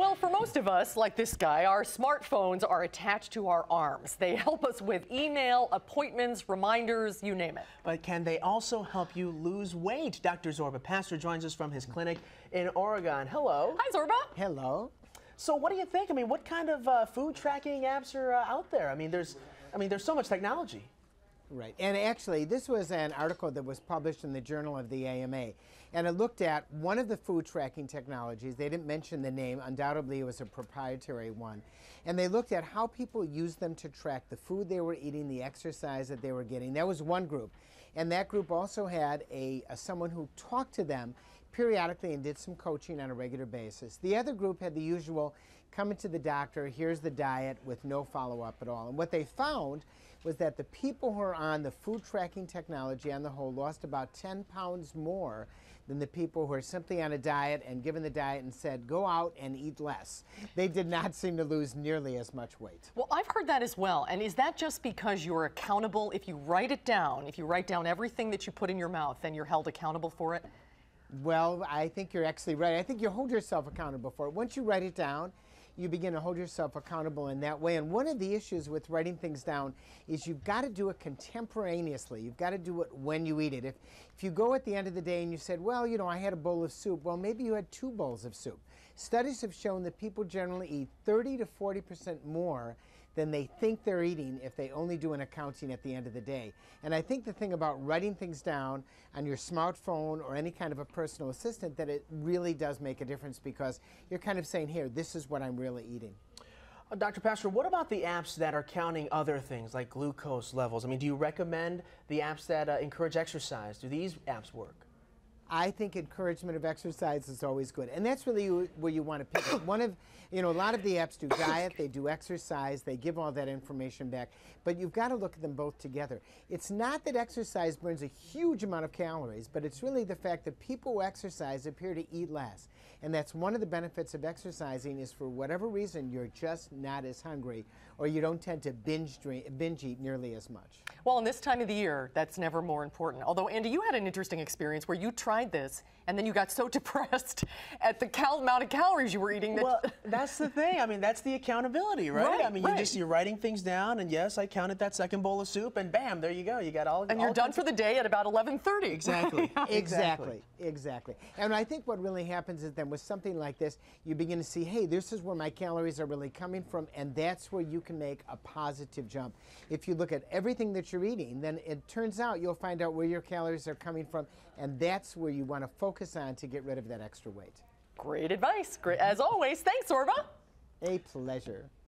Well, for most of us, like this guy, our smartphones are attached to our arms. They help us with email, appointments, reminders, you name it. But can they also help you lose weight? Dr. Zorba Paster joins us from his clinic in Oregon. Hello. Hi, Zorba. Hello. So what do you think? I mean, what kind of food tracking apps are out there? I mean, there's so much technology. Right, and actually this was an article that was published in the Journal of the AMA, and it looked at one of the food tracking technologies. They didn't mention the name, undoubtedly it was a proprietary one, and they looked at how people used them to track the food they were eating, the exercise that they were getting. That was one group, and that group also had someone who talked to them periodically and did some coaching on a regular basis. The other group had the usual coming to the doctor, here's the diet, with no follow-up at all. And what they found was that the people who are on the food tracking technology on the whole lost about 10 pounds more than the people who are simply on a diet and given the diet and said, go out and eat less. They did not seem to lose nearly as much weight. Well, I've heard that as well. And is that just because you're accountable? If you write it down, if you write down everything that you put in your mouth, then you're held accountable for it? Well, I think you're actually right. I think you hold yourself accountable for it. Once you write it down, you begin to hold yourself accountable in that way. And one of the issues with writing things down is you've got to do it contemporaneously. You've got to do it when you eat it. If you go at the end of the day and you said, well, you know, I had a bowl of soup, well, maybe you had 2 bowls of soup. Studies have shown that people generally eat 30 to 40% more than they think they're eating if they only do an accounting at the end of the day. And I think the thing about writing things down on your smartphone or any kind of a personal assistant, that it really does make a difference, because you're kind of saying, here, this is what I'm really eating. Dr. Pastor, what about the apps that are counting other things like glucose levels? I mean, do you recommend the apps that encourage exercise? Do these apps work? I think encouragement of exercise is always good, and that's really where you want to pick it. A lot of the apps do diet, they do exercise, they give all that information back, but you've got to look at them both together. It's not that exercise burns a huge amount of calories, but it's really the fact that people who exercise appear to eat less, and that's one of the benefits of exercising, is for whatever reason you're just not as hungry, or you don't tend to binge eat nearly as much. Well, in this time of the year, that's never more important. Although, Andy, you had an interesting experience where you tried this and then you got so depressed at the amount of calories you were eating. Well, that's the thing. I mean, that's the accountability, right? I mean, you're writing things down, and yes, I counted that second bowl of soup, and bam, there you go. You got all. And you're done for the day at about 11:30. Exactly. Exactly. And I think what really happens is then with something like this, you begin to see, hey, this is where my calories are really coming from, and that's where you can make a positive jump. If you look at everything that you're eating, then it turns out you'll find out where your calories are coming from, and that's where you want to focus on to get rid of that extra weight. Great advice. Great, as always. Thanks, Zorba. A pleasure.